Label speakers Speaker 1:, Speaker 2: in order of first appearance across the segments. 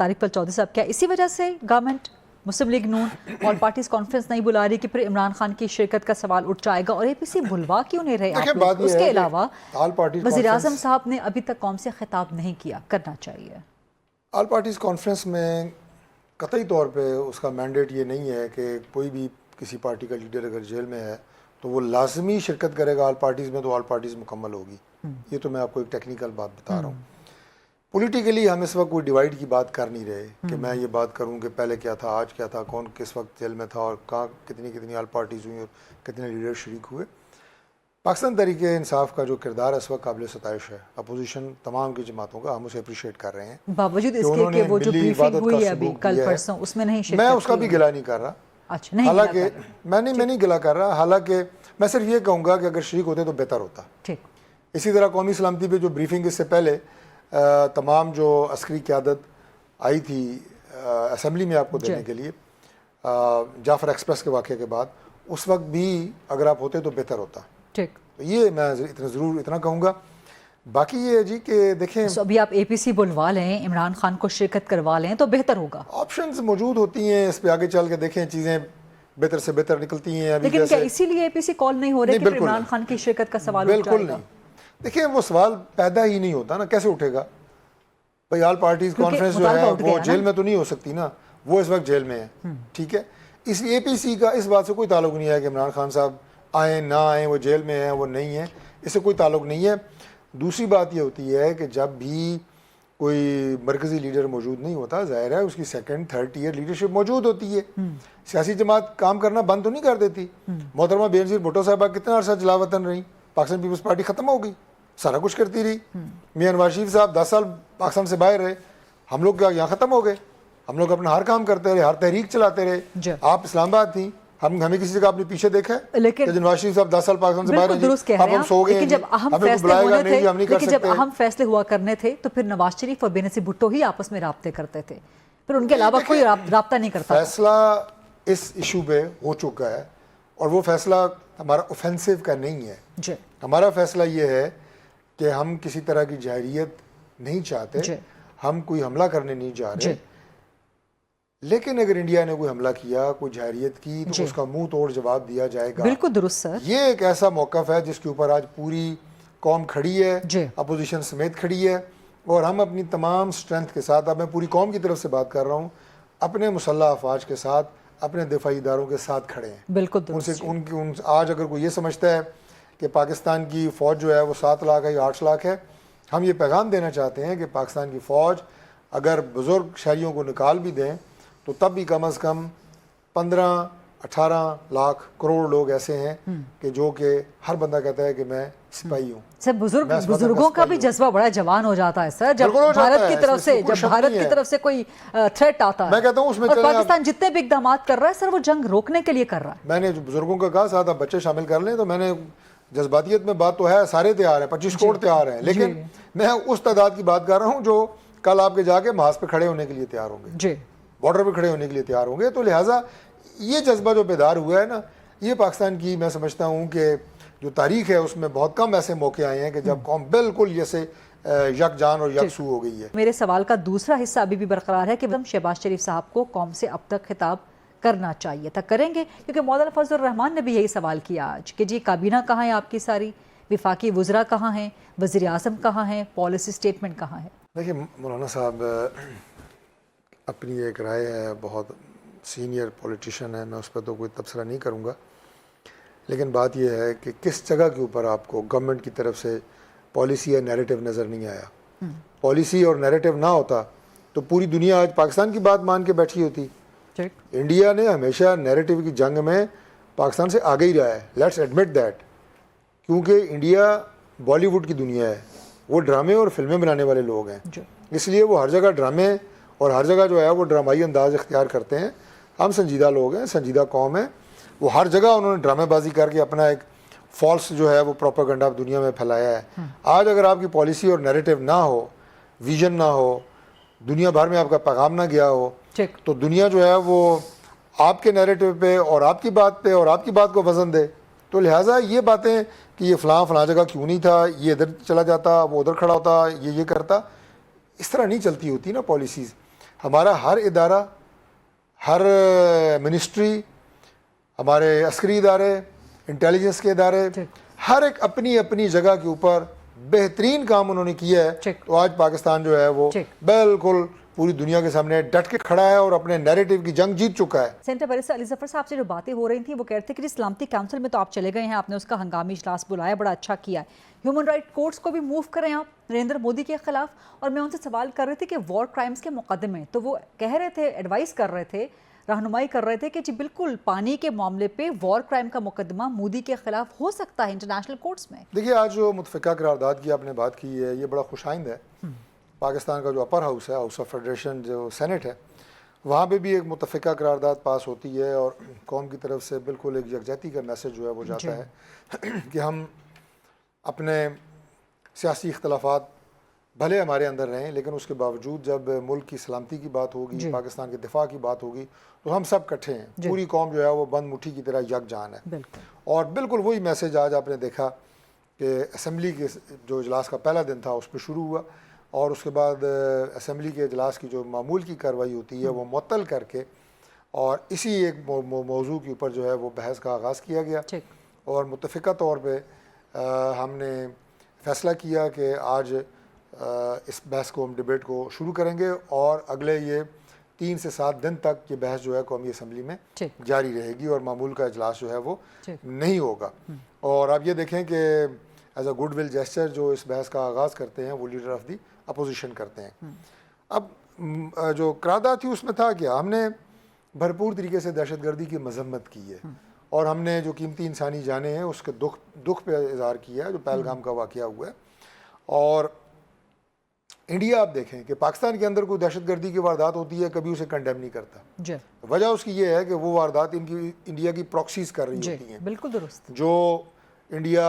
Speaker 1: طارق پل چودھری صاحب، کیا اسی وجہ سے گورنمنٹ مسلم لیگ نون اور پارٹیز کانفرنس نہیں بلا رہی کہ پھر عمران خان کی شرکت کا سوال اٹھ جائے گا؟ اور اے پی سی بلوا کیوں نہیں رہے آپ لوگ؟ اس کے علاوہ وزیر اعظم صاحب نے ابھی تک قوم سے خطاب نہیں کیا، کرنا چاہیے۔
Speaker 2: آل پارٹیز کانفرنس میں قطعی طور پہ اس کا مینڈیٹ یہ نہیں ہے کہ کوئی بھی کسی پارٹی کا لیڈر اگر جیل میں ہے تو وہ لازمی شرکت کرے گا آل پارٹیز میں، تو آل پارٹیز مکمل ہوگی۔ یہ تو میں آپ کو ایک ٹیکنیکل بات بتا رہا ہوں۔ پولیٹیکلی ہم اس وقت کوئی ڈیوائیڈ کی بات کر نہیں رہے کہ میں یہ بات کروں کہ پہلے کیا تھا، آج کیا تھا، کون کس وقت جیل میں تھا اور کہاں کتنی آل پارٹیز ہوئیں اور کتنے لیڈر شریک ہوئے۔ پاکستان تحریک انصاف کا جو کردار اس وقت قابل ستائش ہے، اپوزیشن تمام کی جماعتوں کا، ہم اسے اپریشیٹ کر رہے ہیں
Speaker 1: باوجود اس کے کہ وہ جو بریفنگ ہوئی ہے ابھی کل پرسوں اس میں نہیں شرکت،
Speaker 2: میں اس کا بھی گلا نہیں کر رہا۔ حالانکہ میں نہیں گلا کر رہا، حالانکہ میں صرف یہ کہوں گا کہ اگر شریک ہوتے تو بہتر ہوتا۔ اسی طرح قومی سلامتی پہ جو بریفنگ اس سے پہلے تمام جو عسکری قیادت آئی تھی اسمبلی میں آپ کو دینے کے لیے جعفر ایکسپریس کے واقعے کے بعد، اس وقت بھی اگر آپ ہوتے تو بہتر ہوتا۔ تو یہ میں ضرور اتنا کہوں گا۔ باقی یہ ہے جی کہ دیکھیں
Speaker 1: ابھی آپ اے پی سی بلوا لیں، عمران خان کو شرکت کروا لیں تو بہتر ہوگا۔
Speaker 2: آپشنز موجود ہوتی ہیں، اس پہ آگے چل کے دیکھیں چیزیں بہتر سے بہتر نکلتی ہیں۔
Speaker 1: لیکن کیا اسی لیے اے پی سی کال نہیں ہو رہی کہ عمران خان کی شرکت کا سوال اٹھ جائے گا؟
Speaker 2: بالکل نہیں۔ دیکھیں وہ سوال پیدا ہی نہیں ہوتا نا، کیسے اٹھے گا بھائی؟ آل پارٹیز کانفرنس جو ہے وہ جیل میں تو نہیں ہو سکتی نا، وہ اس وقت جیل میں ہے، ٹھیک ہے۔ اس اے پی سی کا اس بات سے کوئی تعلق نہیں ہے کہ عمران خان صاحب آئیں نہ آئیں، وہ جیل میں ہیں وہ نہیں ہیں، اس سے کوئی تعلق نہیں ہے۔ دوسری بات یہ ہوتی ہے کہ جب بھی کوئی مرکزی لیڈر موجود نہیں ہوتا، ظاہر ہے اس کی سیکنڈ تھرڈ ٹیئر لیڈرشپ موجود ہوتی ہے۔ سیاسی جماعت کام کرنا بند تو نہیں کر دیتی۔ محترمہ بے نظیر بھٹو صاحبہ کتنا عرصہ جلا وطن رہی، پاکستان پیپلز پارٹی ختم ہو گئی، سارا کچھ کرتی رہی۔ میاں نواز شریف صاحب 10 سال پاکستان سے باہر رہے، ہم لوگ کیا یہاں ختم ہو گئے؟ ہم لوگ اپنا ہر کام کرتے رہے، ہر تحریک چلاتے رہے۔ آپ اسلام آباد تھیں، ہمیں کسی جگہ اپنے پیچھے دیکھا ہے؟ لیکن نواز شریف صاحب 10 سال پاکستان سے باہر رہے، اب ہم سو گئے،
Speaker 1: لیکن جب اہم فیصلے ہوا کرنے تھے تو پھر نواز شریف اور بے نظیر بھٹو ہی آپس میں رابطے کرتے تھے، پھر ان کے علاوہ کوئی رابطہ نہیں کرتا۔
Speaker 2: فیصلہ اس ایشو پہ ہو چکا ہے اور وہ فیصلہ ہمارا اوفینسو کا نہیں ہے۔ ہمارا فیصلہ یہ ہے کہ ہم کسی طرح کی جارحیت نہیں چاہتے، ہم کوئی حملہ کرنے نہیں جا رہے، لیکن اگر انڈیا نے کوئی حملہ کیا، کوئی جارحیت کی، تو اس کا منہ توڑ جواب دیا جائے گا۔
Speaker 1: بالکل درست سر۔
Speaker 2: یہ ایک ایسا موقف ہے جس کے اوپر آج پوری قوم کھڑی ہے، اپوزیشن سمیت کھڑی ہے، اور ہم اپنی تمام سٹرینتھ کے ساتھ، اب میں پوری قوم کی طرف سے بات کر رہا ہوں، اپنے مسلح افواج کے ساتھ، اپنے دفاعی اداروں کے ساتھ کھڑے ہیں۔
Speaker 1: بالکل درست۔
Speaker 2: آج اگر کوئی یہ سمجھتا ہے کہ پاکستان کی فوج جو ہے وہ 7 لاکھ ہے یا 8 لاکھ ہے، ہم یہ پیغام دینا چاہتے ہیں کہ پاکستان کی فوج اگر بزرگ شہریوں کو نکال بھی دیں تو تب بھی کم از کم 15-18 لاکھ کروڑ لوگ ایسے ہیں کہ جو کہ ہر بندہ کہتا ہے کہ میں سپاہی ہوں۔
Speaker 1: سر بزرگوں کا بھی جذبہ بڑا جوان ہو جاتا ہے سر، جب بھارت کی طرف سے کوئی تھریٹ آتا ہے۔
Speaker 2: میں کہتا ہوں اس میں
Speaker 1: پاکستان جتنے بھی اقدامات کر رہا ہے سر وہ جنگ روکنے کے لیے کر رہا ہے۔
Speaker 2: میں نے جو بزرگوں کا کہا ساتھ آپ بچے شامل کر لیں، تو میں نے جذباتیت میں بات تو ہے، سارے تیار ہیں، 25 کروڑ تیار ہیں، لیکن میں اس تعداد کی بات کر رہا ہوں جو کل آپ کے جا کے محاذ پہ کھڑے ہونے کے لیے تیار ہوں گے، بارڈر پہ کھڑے ہونے کے لیے تیار ہوں گے۔ تو لہٰذا یہ جذبہ جو بیدار ہوا ہے نا، یہ پاکستان کی میں سمجھتا ہوں کہ جو تاریخ ہے اس میں بہت کم ایسے موقع آئے ہیں کہ جب قوم بالکل جیسے یک جان اور یکسو ہو گئی ہے۔
Speaker 1: میرے سوال کا دوسرا حصہ ابھی بھی برقرار ہے کہ شہباز شریف صاحب کو قوم سے اب تک خطاب کرنا چاہیے تھا، کریں گے؟ کیونکہ مولانا فضل الرحمان نے بھی یہی سوال کیا آج کہ جی کابینہ کہاں ہے آپ کی ساری، وفاقی وزراء کہاں ہیں، وزیر اعظم کہاں ہیں، پالیسی سٹیٹمنٹ کہاں ہے؟
Speaker 2: دیکھیے مولانا صاحب اپنی ایک رائے ہے، بہت سینئر پولیٹیشین ہے، میں اس پہ تو کوئی تبصرہ نہیں کروں گا، لیکن بات یہ ہے کہ کس جگہ کے اوپر آپ کو گورنمنٹ کی طرف سے پالیسی یا نیریٹو نظر نہیں آیا۔ پالیسی اور نیریٹو نہ ہوتا تو پوری دنیا آج پاکستان کی بات مان کے بیٹھی ہوتی۔ انڈیا نے ہمیشہ نیریٹو کی جنگ میں پاکستان سے آگے ہی رہا ہے، لیٹس ایڈمٹ دیٹ، کیونکہ انڈیا بالی ووڈ کی دنیا ہے، وہ ڈرامے اور فلمیں بنانے والے لوگ ہیں، اس لیے وہ ہر جگہ ڈرامے اور ہر جگہ جو ہے وہ ڈرامائی انداز اختیار کرتے ہیں۔ ہم سنجیدہ لوگ ہیں، سنجیدہ قوم ہے، وہ ہر جگہ انہوں نے ڈرامے بازی کر کے اپنا ایک فالس جو ہے وہ پروپیگنڈا دنیا میں پھیلایا ہے۔ آج اگر آپ کی پالیسی اور نیریٹو نہ ہو، ویژن نہ ہو، دنیا بھر میں آپ کا پیغام نہ گیا ہو، تو دنیا جو ہے وہ آپ کے نیریٹو پہ اور آپ کی بات پہ اور آپ کی بات کو وزن دے۔ تو لہٰذا یہ باتیں کہ یہ فلاں جگہ کیوں نہیں تھا، یہ ادھر چلا جاتا، وہ ادھر کھڑا ہوتا، یہ کرتا، اس طرح نہیں چلتی ہوتی نا پالیسیز۔ ہمارا ہر ادارہ، ہر منسٹری، ہمارے عسکری ادارے، انٹیلیجنس کے ادارے، ہر ایک اپنی اپنی جگہ کے اوپر بہترین کام انہوں نے کیا ہے. تو آج پاکستان جو ہے وہ بالکل پوری دنیا کے سامنے ڈٹ کے کھڑا ہے اور اپنے نیریٹو کی جنگ جیت چکا ہے.
Speaker 1: سینٹر بیرسٹر علی ظفر صاحب سے جو باتیں ہو رہی تھیں وہ کہہ رہے تھے کہ سلامتی کونسل میں تو آپ چلے گئے ہیں، آپ نے اس کا ہنگامی اجلاس بلایا، بڑا اچھا کیا ہے، ہیومن رائٹ کورٹس کو بھی موو کریں آپ نریندر مودی کے خلاف. اور میں ان سے سوال کر رہی تھی کہ وار کرائمز کے مقدمے، تو وہ کہہ رہے تھے، ایڈوائز کر رہے تھے، رہنمائی کر رہے تھے کہ جی بالکل پانی کے معاملے پہ وار کرائم کا مقدمہ مودی کے خلاف ہو سکتا ہے انٹرنیشنل کورٹس میں.
Speaker 2: دیکھیے آج جو متفقہ قرارداد کی آپ نے بات کی ہے یہ بڑا خوش آئند ہے. پاکستان کا جو اپر ہاؤس ہے، ہاؤس آف فیڈریشن جو سینٹ ہے، وہاں پہ بھی ایک متفقہ قرارداد پاس ہوتی ہے اور قوم کی طرف سے بالکل ایک یکجہتی کا میسج جو ہے وہ جاتا ہے کہ ہم اپنے سیاسی اختلافات بھلے ہمارے اندر رہیں لیکن اس کے باوجود جب ملک کی سلامتی کی بات ہوگی، پاکستان کے دفاع کی بات ہوگی تو ہم سب کٹھے ہیں. پوری قوم جو ہے وہ بند مٹھی کی طرح یک جان ہے. اور بالکل وہی میسج آج آپ نے دیکھا کہ اسمبلی کے جو اجلاس کا پہلا دن تھا اس پہ شروع ہوا اور اس کے بعد اسمبلی کے اجلاس کی جو معمول کی کارروائی ہوتی ہے وہ معطل کر کے اور اسی ایک موضوع کے اوپر جو ہے وہ بحث کا آغاز کیا گیا. اور متفقہ طور پہ ہم نے فیصلہ کیا کہ آج اس بحث کو ہم ڈیبیٹ کو شروع کریں گے اور اگلے یہ 3 سے 7 دن تک یہ بحث جو ہے قومی اسمبلی میں جاری رہے گی اور معمول کا اجلاس جو ہے وہ نہیں ہوگا. اور آپ یہ دیکھیں کہ as a good will gesture جو اس بحث کا آغاز کرتے ہیں وہ لیڈر آف دی اپوزیشن کرتے ہیں. اب جو قرارداد تھی اس میں تھا کہ ہم نے بھرپور طریقے سے دہشت گردی کی مذمت کی ہے اور ہم نے جو قیمتی انسانی جانیں ہیں اس کے دکھ پہ اظہار کیا ہے جو پہلگام کا واقعہ ہوا ہے. اور انڈیا آپ دیکھیں کہ پاکستان کے اندر کوئی دہشت گردی کی واردات ہوتی ہے کبھی اسے کنڈیم نہیں کرتا. وجہ اس کی یہ ہے کہ وہ واردات انڈیا کی پراکسیز کر رہی ہوتی ہیں.
Speaker 1: بالکل درست.
Speaker 2: جو انڈیا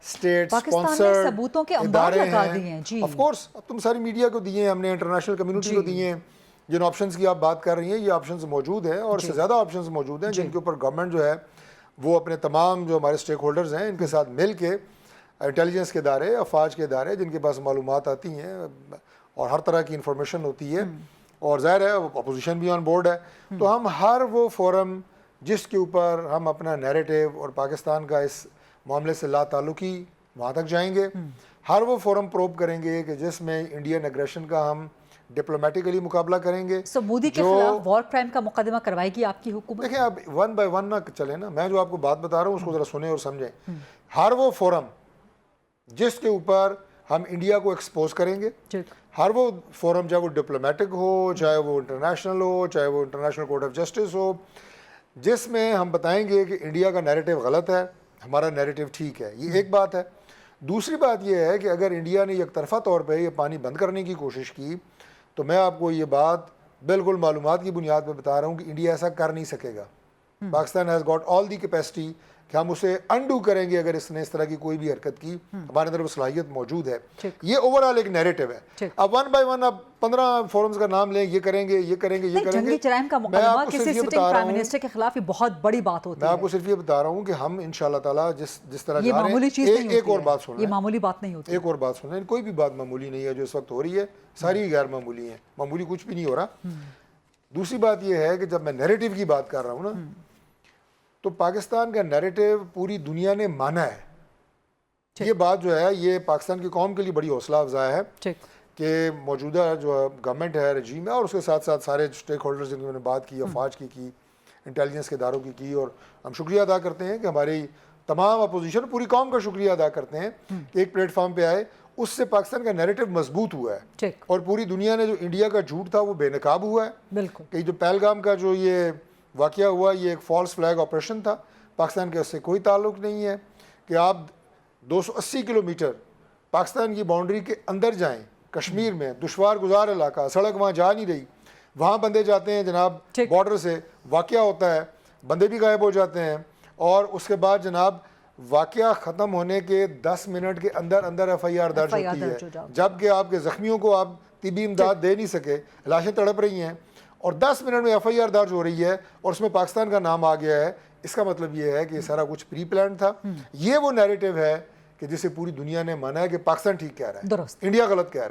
Speaker 2: اسٹیٹ اسپانسرڈ
Speaker 1: ثبوتوں کے انبار لگا دیے ہیں.
Speaker 2: آف کورس اب تم ساری میڈیا کو دیے ہیں، ہم نے انٹرنیشنل کمیونٹی کو دیے ہیں. جن آپشنز کی آپ بات کر رہی ہیں یہ آپشنز موجود ہیں اور اس سے زیادہ آپشنز موجود ہیں جن کے اوپر گورنمنٹ جو ہے وہ اپنے تمام جو ہمارے اسٹیک ہولڈرز ہیں ان کے ساتھ مل کے انٹیلیجنس کے ادارے، افواج کے ادارے جن کے پاس معلومات آتی ہیں اور ہر طرح کی انفارمیشن ہوتی ہے اور ظاہر ہے اپوزیشن بھی آن بورڈ ہے تو ہم ہر وہ فورم جس کے اوپر ہم اپنا نیریٹو اور پاکستان کا اس معاملے سے لا تعلقی وہاں تک جائیں گے. ہر وہ فورم پروب کریں گے کہ جس میں انڈین ایگریشن کا ہم ڈپلومیٹیکلی مقابلہ کریں گے.
Speaker 1: مودی کے خلاف وار کرائم کا مقدمہ کروائے گی آپ کی حکومت؟
Speaker 2: دیکھیں اب 1 بائی 1 نہ چلیں نا، میں جو آپ کو بات بتا رہا ہوں اس کو ذرا سنیں اور سمجھیں. ہر وہ فورم جس کے اوپر ہم انڈیا کو ایکسپوز کریں گے، ہر وہ فورم چاہے وہ ڈپلومیٹک ہو، چاہے وہ انٹرنیشنل ہو، چاہے وہ انٹرنیشنل کورٹ آف جسٹس ہو، جس میں ہم بتائیں گے کہ انڈیا کا نیریٹو غلط ہے، ہمارا نیریٹو ٹھیک ہے. یہ ایک بات ہے. دوسری بات یہ ہے کہ اگر انڈیا نے یک طرفہ طور پہ یہ پانی بند کرنے کی کوشش کی تو میں آپ کو یہ بات بالکل معلومات کی بنیاد پہ بتا رہا ہوں کہ انڈیا ایسا کر نہیں سکے گا. Pakistan has got all the capacity کہ ہم اسے انڈو کریں گے اگر اس نے اس طرح کی کوئی بھی حرکت کی. ہمارے اندر وہ صلاحیت موجود ہے. یہ اوور آل ایک نیریٹو ہے. اب 1 بائی 1 اب 15 فورمز کا نام لیں، یہ کریں گے یہ کریں گے یہ کریں گے.
Speaker 1: جنگی جرائم کا مقدمہ کسی سٹنگ پرائم منسٹر کے خلاف یہ بہت بڑی بات ہوتی ہے.
Speaker 2: میں آپ کو صرف یہ بتا رہا ہوں کہ ہم انشاءاللہ تعالیٰ جس طرح
Speaker 1: یہ معمولی چیز نہیں ہوتی.
Speaker 2: ایک اور بات سن لیں،
Speaker 1: یہ معمولی بات نہیں ہوتی.
Speaker 2: ایک اور بات سن لیں، کوئی بھی بات معمولی نہیں ہے جو اس وقت ہو رہی ہے، ساری غیر معمولی ہیں. معمولی کچھ بھی نہیں ہو رہا. دوسری بات یہ ہے کہ جب میں نیریٹو کی بات کر رہا ہوں نا تو پاکستان کا نیریٹو پوری دنیا نے مانا ہے. یہ بات جو ہے یہ پاکستان کی قوم کے لیے بڑی حوصلہ افزا ہے کہ موجودہ جو گورنمنٹ ہے، رجیم ہے اور اس کے ساتھ ساتھ سارے اسٹیک ہولڈرز جن کی میں نے بات کی، افواج کی، انٹیلیجنس کے اداروں کی اور ہم شکریہ ادا کرتے ہیں کہ ہماری تمام اپوزیشن پوری قوم کا شکریہ ادا کرتے ہیں کہ ایک پلیٹ فارم پہ آئے. اس سے پاکستان کا نیریٹو مضبوط ہوا ہے اور پوری دنیا نے جو انڈیا کا جھوٹ تھا وہ بے نقاب ہوا ہے.
Speaker 1: بالکل
Speaker 2: کہ جو پہلگام کا جو یہ واقعہ ہوا یہ ایک فالس فلیگ آپریشن تھا، پاکستان کے اس سے کوئی تعلق نہیں ہے. کہ آپ 280 کلومیٹر پاکستان کی باؤنڈری کے اندر جائیں، کشمیر میں دشوار گزار علاقہ، سڑک وہاں جا نہیں رہی، وہاں بندے جاتے ہیں جناب، بارڈر سے واقعہ ہوتا ہے، بندے بھی غائب ہو جاتے ہیں اور اس کے بعد جناب واقعہ ختم ہونے کے 10 منٹ کے اندر اندر ایف آئی آر درج ہوتی ہے، جبکہ آپ کے زخمیوں کو آپ طبی امداد دے نہیں سکے، لاشیں تڑپ رہی ہیں اور 10 منٹ میں ایف آئی آر درج ہو رہی ہے اور اس میں پاکستان کا نام آ گیا ہے. اس کا مطلب یہ ہے کہ یہ سارا کچھ پری پلان تھا. یہ وہ نیریٹو ہے کہ جسے پوری دنیا نے مانا ہے کہ پاکستان ٹھیک کہہ رہا ہے، انڈیا غلط کہہ رہا ہے.